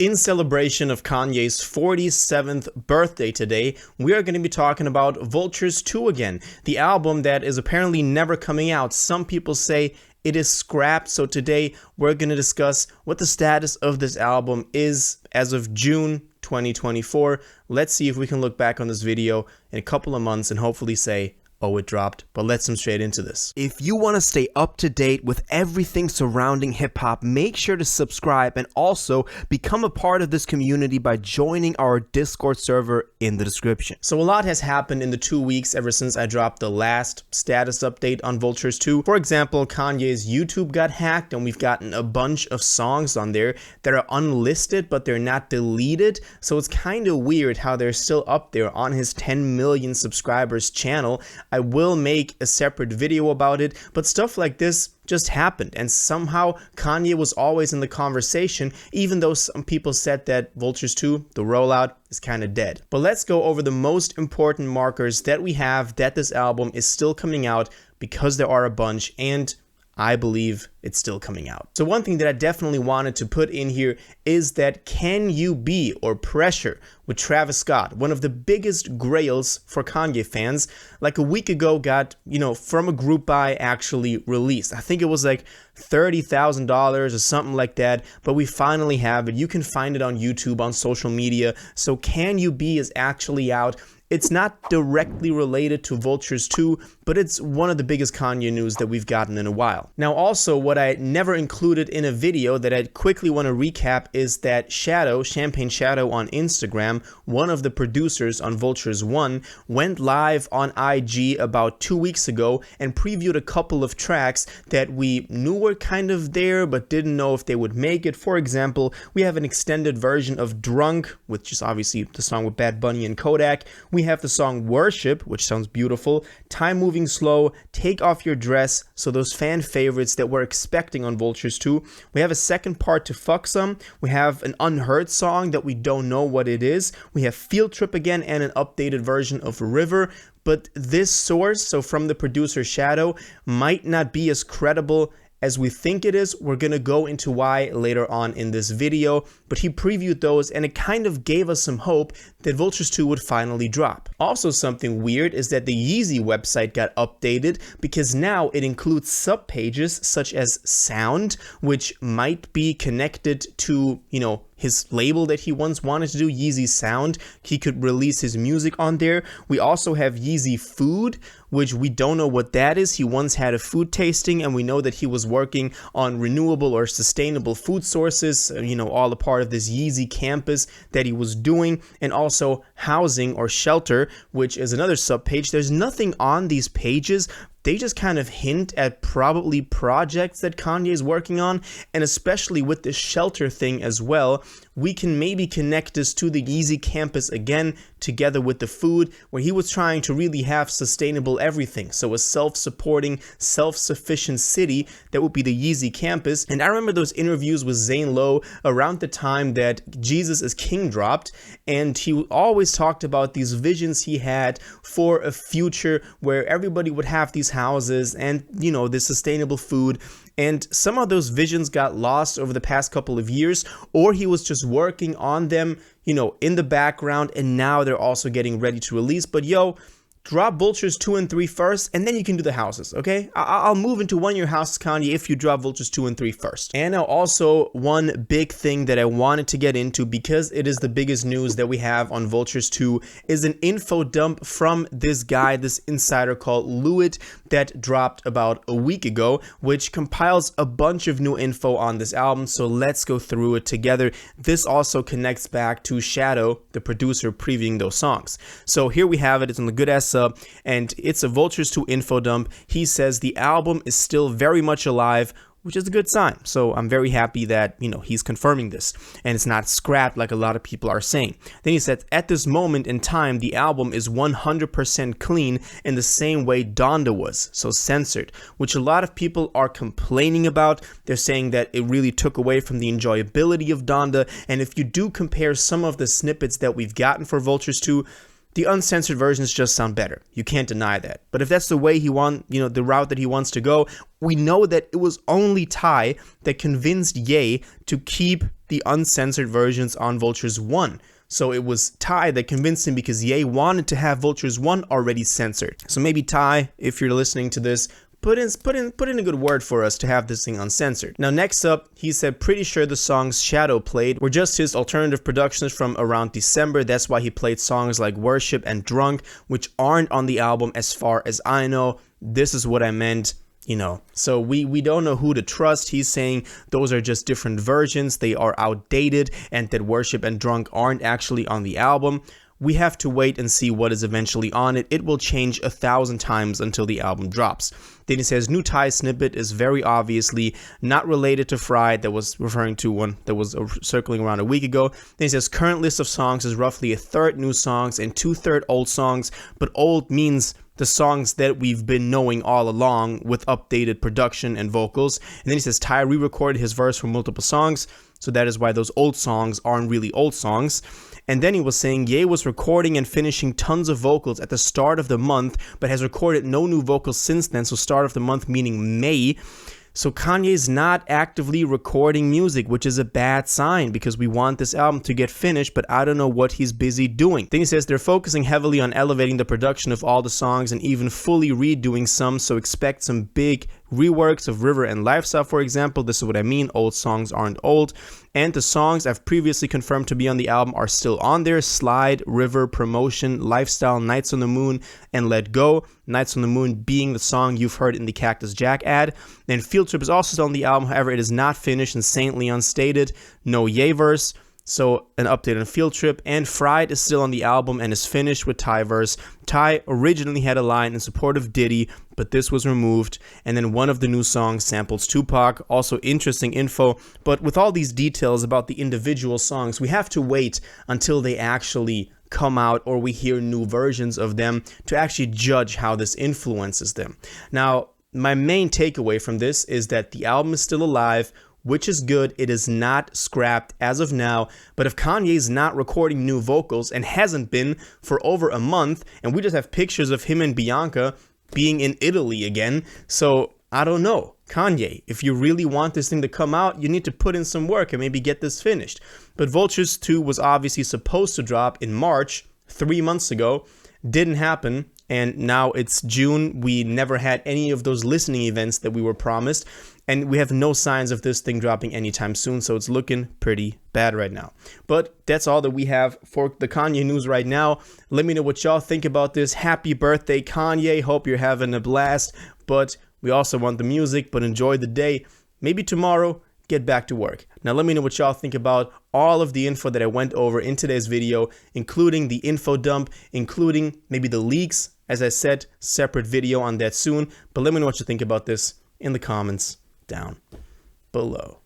In celebration of Kanye's 47th birthday today, we are going to be talking about Vultures 2 again, the album that is apparently never coming out. Some people say it is scrapped, so today we're going to discuss what the status of this album is as of June 2024. Let's see if we can look back on this video in a couple of months and hopefully say, oh, it dropped, but let's jump straight into this. If you want to stay up to date with everything surrounding hip-hop, make sure to subscribe and also become a part of this community by joining our Discord server in the description. So a lot has happened in the 2 weeks ever since I dropped the last status update on Vultures 2. For example, Kanye's YouTube got hacked and we've gotten a bunch of songs on there that are unlisted, but they're not deleted. So it's kind of weird how they're still up there on his 10 million subscribers channel. I will make a separate video about it, but stuff like this just happened, and somehow Kanye was always in the conversation, even though some people said that Vultures 2, the rollout, is kind of dead. But let's go over the most important markers that we have that this album is still coming out, because there are a bunch, and I believe it's still coming out. So one thing that I definitely wanted to put in here is that Can You Be or Pressure with Travis Scott, one of the biggest grails for Kanye fans, like a week ago got, from a group buy actually released. I think it was like $30,000 or something like that, but we finally have it. You can find it on YouTube, on social media. So Can You Be is actually out. It's not directly related to Vultures 2, but it's one of the biggest Kanye news that we've gotten in a while. Now also, what I never included in a video that I quickly want to recap is that Champagne Shadow on Instagram, one of the producers on Vultures 1, went live on IG about 2 weeks ago and previewed a couple of tracks that we knew were kind of there, but didn't know if they would make it. For example, we have an extended version of Drunk, which is obviously the song with Bad Bunny and Kodak. We have the song Worship, which sounds beautiful, Time Moving Slow, Take Off Your Dress, so those fan favorites that we're expecting on Vultures 2. We have a second part to Fuck Some. We have an unheard song that we don't know what it is. We have Field Trip again and an updated version of River. But this source, so from the producer Shadow, might not be as credible as we think it is. We're gonna go into why later on in this video, but he previewed those and it kind of gave us some hope that Vultures 2 would finally drop. Also, something weird is that the Yeezy website got updated because now it includes subpages such as Sound, which might be connected to, his label that he once wanted to do, Yeezy Sound. He could release his music on there. We also have Yeezy Food, which we don't know what that is. He once had a food tasting, and we know that he was working on renewable or sustainable food sources, all a part of this Yeezy campus that he was doing. And also Housing or Shelter, which is another subpage. There's nothing on these pages. They just kind of hint at probably projects that Kanye is working on, and especially with the Shelter thing as well, we can maybe connect this to the Yeezy campus again, together with the food, where he was trying to really have sustainable everything. So a self-supporting, self-sufficient city that would be the Yeezy campus. And I remember those interviews with Zane Lowe around the time that Jesus is King dropped, and he always talked about these visions he had for a future where everybody would have these houses and, this sustainable food. And some of those visions got lost over the past couple of years, or he was just working on them, in the background, and now they're also getting ready to release. But drop Vultures 2 and 3 first, and then you can do the houses, okay? I'll move into one of your houses, Kanye, if you drop Vultures 2 and 3 first. And now also one big thing that I wanted to get into, because it is the biggest news that we have on Vultures 2, is an info dump from this guy, this insider called Lewitt, that dropped about a week ago, which compiles a bunch of new info on this album. So let's go through it together. This also connects back to Shadow, the producer, previewing those songs. So here we have it. It's on the Good Ass Sub, and it's a Vultures 2 info dump. He says the album is still very much alive, which is a good sign. So I'm very happy that, he's confirming this and it's not scrapped like a lot of people are saying. Then he said, at this moment in time, the album is 100% clean in the same way Donda was, so censored, which a lot of people are complaining about. They're saying that it really took away from the enjoyability of Donda. And if you do compare some of the snippets that we've gotten for Vultures 2, the uncensored versions just sound better. You can't deny that. But if that's the way he the route that he wants to go, we know that it was only Ty that convinced Ye to keep the uncensored versions on Vultures 1. So it was Ty that convinced him because Ye wanted to have Vultures 1 already censored. So maybe Ty, if you're listening to this, put in a good word for us to have this thing uncensored. Now next up, he said pretty sure the songs Shadow played were just his alternative productions from around December. That's why he played songs like Worship and Drunk, which aren't on the album as far as I know. This is what I meant. You know, so we don't know who to trust. He's saying those are just different versions, they are outdated, and that Worship and Drunk aren't actually on the album. We have to wait and see what is eventually on it. It will change 1,000 times until the album drops. Then he says new Ty snippet is very obviously not related to Fried, that was referring to one that was circling around a week ago. Then he says current list of songs is roughly 1/3 new songs and 2/3 old songs, but old means the songs that we've been knowing all along with updated production and vocals. And then he says Ty re-recorded his verse for multiple songs, so that is why those old songs aren't really old songs. And then he was saying Ye was recording and finishing tons of vocals at the start of the month, but has recorded no new vocals since then, so start of the month meaning May. So Kanye's not actively recording music, which is a bad sign because we want this album to get finished, but I don't know what he's busy doing. Then he says they're focusing heavily on elevating the production of all the songs and even fully redoing some, so expect some big reworks of River and Lifestyle, for example. This is what I mean, old songs aren't old. And the songs I've previously confirmed to be on the album are still on there: Slide, River, Promotion, Lifestyle, Nights on the Moon, and Let Go. Nights on the Moon being the song you've heard in the Cactus Jack ad. And Field Trip is also still on the album, however it is not finished and saintly unstated. No Ye verse. So an update on Field Trip. And Fried is still on the album and is finished with Ty verse. Ty originally had a line in support of Diddy, but this was removed. And then one of the new songs samples Tupac. Also interesting info. But with all these details about the individual songs, we have to wait until they actually come out or we hear new versions of them to actually judge how this influences them. Now, my main takeaway from this is that the album is still alive, which is good. It is not scrapped as of now, but if Kanye's not recording new vocals and hasn't been for over a month, and we just have pictures of him and Bianca being in Italy again, so I don't know. Kanye, if you really want this thing to come out, you need to put in some work and maybe get this finished. But Vultures 2 was obviously supposed to drop in March, 3 months ago, didn't happen. And now it's June. We never had any of those listening events that we were promised. And we have no signs of this thing dropping anytime soon. So it's looking pretty bad right now. But that's all that we have for the Kanye news right now. Let me know what y'all think about this. Happy birthday, Kanye. Hope you're having a blast. But we also want the music. But enjoy the day. Maybe tomorrow, get back to work. Now let me know what y'all think about all of the info that I went over in today's video, including the info dump, including maybe the leaks. As I said, separate video on that soon. But let me know what you think about this in the comments down below.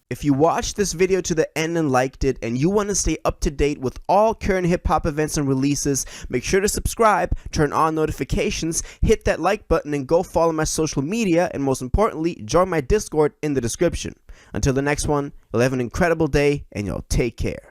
If you watched this video to the end and liked it, and you want to stay up to date with all current hip-hop events and releases, make sure to subscribe, turn on notifications, hit that like button, and go follow my social media, and most importantly, join my Discord in the description. Until the next one, you'll have an incredible day, and you'll take care.